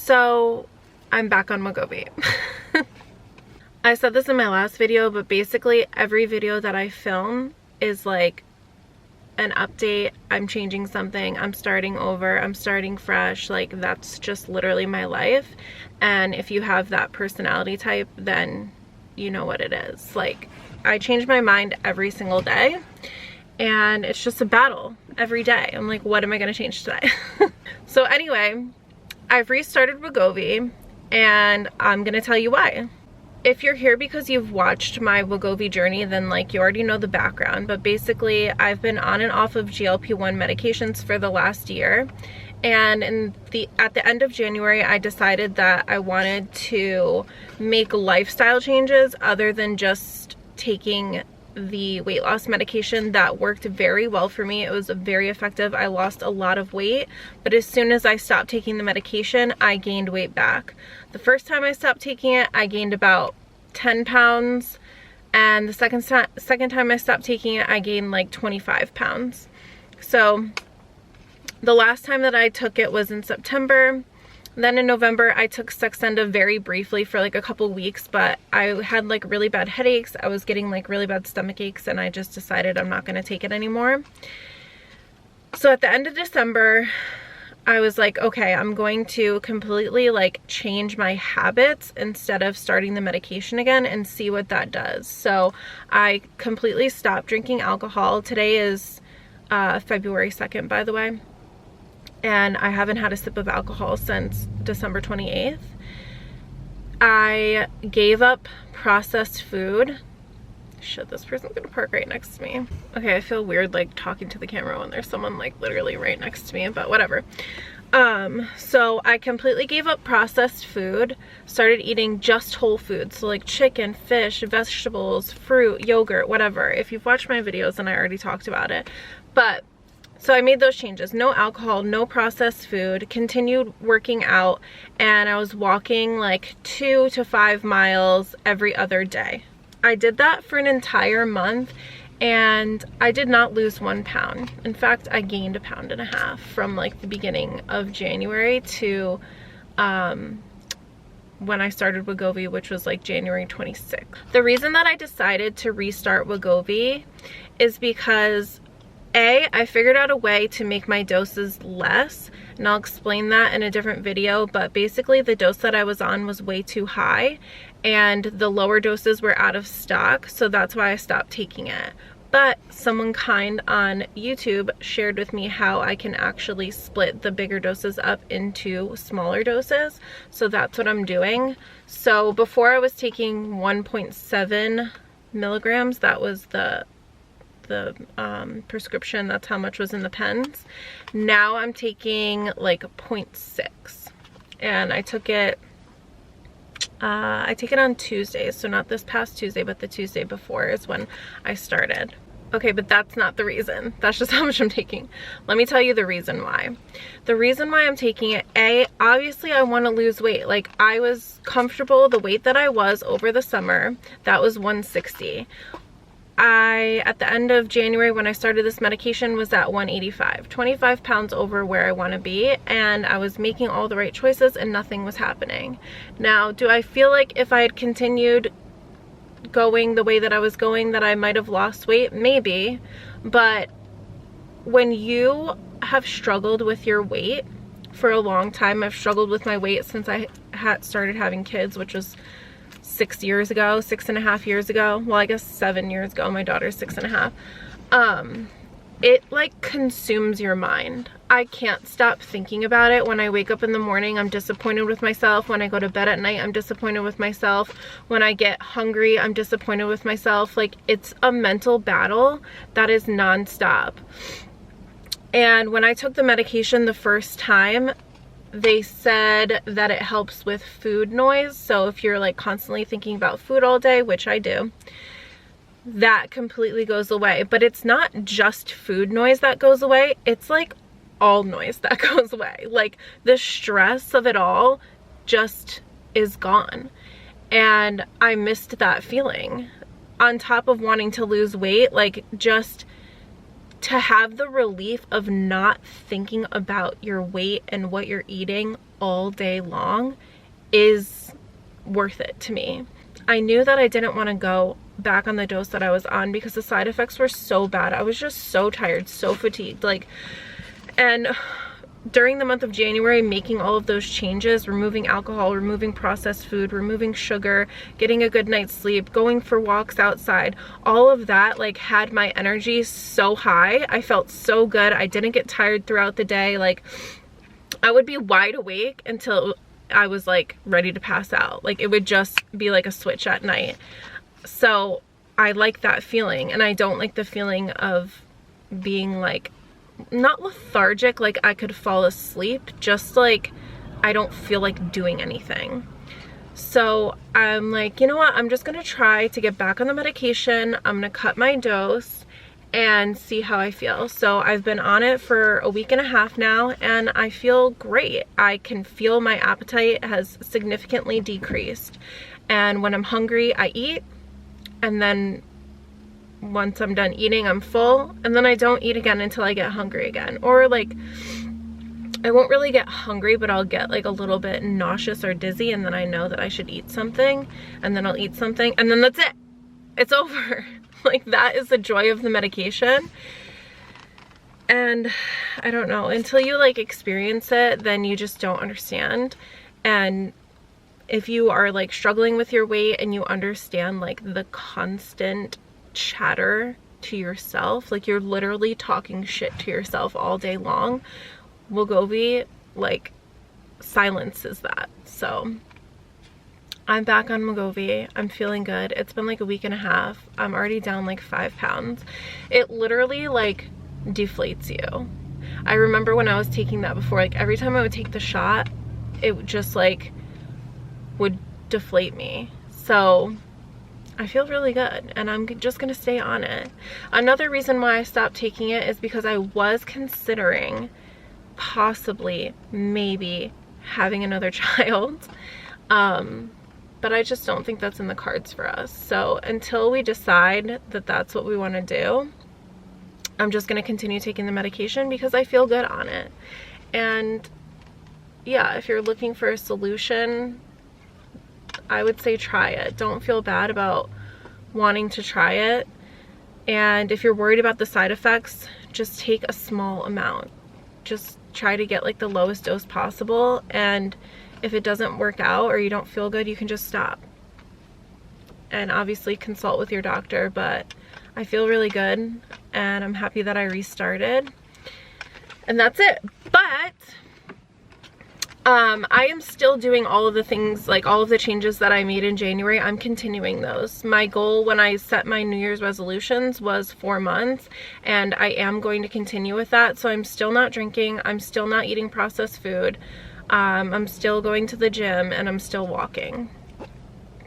So I'm back on Wegovy. I said this in my last video, but basically every video that I film is like an update. I'm changing something, I'm starting over, I'm starting fresh. Like, that's just literally my life. And if you have that personality type, then you know what it is. Like, I change my mind every single day, and it's just a battle every day. I'm like, what am I gonna change today? So anyway, I've restarted Wegovy, and I'm gonna tell you why. If you're here because you've watched my Wegovy journey, then like you already know the background, but basically I've been on and off of GLP-1 medications for the last year, and at the end of January I decided that I wanted to make lifestyle changes other than just taking the weight loss medication. That worked very well for me. It was very effective. I lost a lot of weight, but as soon as I stopped taking the medication, I gained weight back. The first time I stopped taking it, I gained about 10 pounds, and the second time I stopped taking it, I gained like 25 pounds. So the last time that I took it was in September. Then in November, I took Saxenda very briefly for like a couple weeks, but I had like really bad headaches. I was getting like really bad stomach aches, and I just decided I'm not going to take it anymore. So at the end of December, I was like, okay, I'm going to completely like change my habits instead of starting the medication again and see what that does. So I completely stopped drinking alcohol. Today is February 2nd, by the way. And I haven't had a sip of alcohol since December 28th. I gave up processed food. Shit, this person's gonna park right next to me. Okay, I feel weird like talking to the camera when there's someone like literally right next to me, but whatever. So I completely gave up processed food, started eating just whole foods, so like chicken, fish, vegetables, fruit, yogurt, whatever. If you've watched my videos, then I already talked about it. But so I made those changes. No alcohol, no processed food, continued working out, and I was walking like 2 to 5 miles every other day. I did that for an entire month, and I did not lose 1 pound. In fact, I gained 1.5 pounds from like the beginning of January to when I started Wegovy, which was like January 26th. The reason that I decided to restart Wegovy is because I figured out a way to make my doses less, and I'll explain that in a different video, but basically the dose that I was on was way too high, and the lower doses were out of stock, so that's why I stopped taking it. But someone kind on YouTube shared with me how I can actually split the bigger doses up into smaller doses, so that's what I'm doing. So before I was taking 1.7 milligrams, that was the prescription, that's how much was in the pens. Now I'm taking like 0.6, and I took it on Tuesdays, so not this past Tuesday, but the Tuesday before is when I started. Okay, but that's not the reason. That's just how much I'm taking. Let me tell you the reason why. The reason why I'm taking it, obviously I want to lose weight. Like, I was comfortable, the weight that I was over the summer, that was 160. At the end of January when I started this medication was at 185, 25 pounds over where I want to be, and I was making all the right choices and nothing was happening. Now, do I feel like if I had continued going the way that I was going that I might have lost weight? Maybe, but when you have struggled with your weight for a long time, I've struggled with my weight since I had started having kids, which was 6 years ago, 6.5 years ago. Well, I guess 7 years ago. My daughter's 6.5. It like consumes your mind. I can't stop thinking about it. When I wake up in the morning, I'm disappointed with myself. When I go to bed at night, I'm disappointed with myself. When I get hungry, I'm disappointed with myself. Like, it's a mental battle that is nonstop. And when I took the medication the first time, they said that it helps with food noise. So if you're like constantly thinking about food all day, which I do, that completely goes away. But it's not just food noise that goes away, it's like all noise that goes away. Like, the stress of it all just is gone, and I missed that feeling. On top of wanting to lose weight, like, just to have the relief of not thinking about your weight and what you're eating all day long is worth it to me. I knew that I didn't want to go back on the dose that I was on because the side effects were so bad. I was just so tired, so fatigued. Like, and during the month of January, making all of those changes, removing alcohol, removing processed food, removing sugar, getting a good night's sleep, going for walks outside, all of that like had my energy so high. I felt so good. I didn't get tired throughout the day. Like, I would be wide awake until I was like ready to pass out. Like, it would just be like a switch at night. So I like that feeling, and I don't like the feeling of being like, not lethargic, like I could fall asleep, just like I don't feel like doing anything. So I'm like, you know what, I'm just gonna try to get back on the medication. I'm gonna cut my dose and see how I feel. So I've been on it for a week and a half now, and I feel great. I can feel my appetite has significantly decreased, and when I'm hungry I eat, and then once I'm done eating, I'm full, and then I don't eat again until I get hungry again. Or like, I won't really get hungry, but I'll get like a little bit nauseous or dizzy, and then I know that I should eat something, and then I'll eat something, and then that's it. It's over. Like, that is the joy of the medication. And I don't know, until you like experience it, then you just don't understand. And if you are like struggling with your weight and you understand like the constant chatter to yourself, like you're literally talking shit to yourself all day long, Wegovy like silences that. So I'm back on Wegovy. I'm feeling good. It's been like a week and a half. I'm already down like 5 pounds. It literally like deflates you. I remember when I was taking that before, like every time I would take the shot, it just like would deflate me. So I feel really good, and I'm just gonna stay on it. Another reason why I stopped taking it is because I was considering possibly, maybe having another child. But I just don't think that's in the cards for us. So until we decide that that's what we want to do, I'm just going to continue taking the medication because I feel good on it. And yeah, if you're looking for a solution, I would say try it. Don't feel bad about wanting to try it. And if you're worried about the side effects, just take a small amount. Just try to get like the lowest dose possible, and if it doesn't work out or you don't feel good, you can just stop. And obviously consult with your doctor, but I feel really good and I'm happy that I restarted. And that's it. But I am still doing all of the things, like all of the changes that I made in January. I'm continuing those. My goal when I set my New Year's resolutions was 4 months, and I am going to continue with that. So I'm still not drinking. I'm still not eating processed food. I'm still going to the gym, and I'm still walking.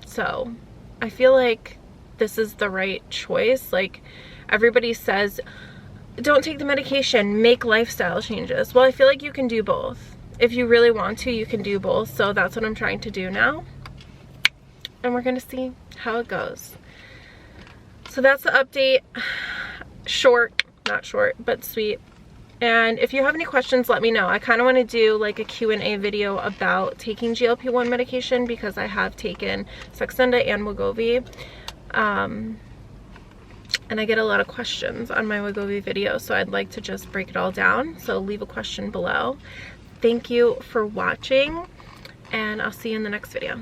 So I feel like this is the right choice. Like, everybody says, don't take the medication, make lifestyle changes. Well, I feel like you can do both. If you really want to, you can do both. So that's what I'm trying to do now. And we're going to see how it goes. So that's the update. Short, not short, but sweet. And if you have any questions, let me know. I kind of want to do like a Q&A video about taking GLP-1 medication because I have taken Saxenda and Wegovy. And I get a lot of questions on my Wegovy video, so I'd like to just break it all down. So leave a question below. Thank you for watching, and I'll see you in the next video.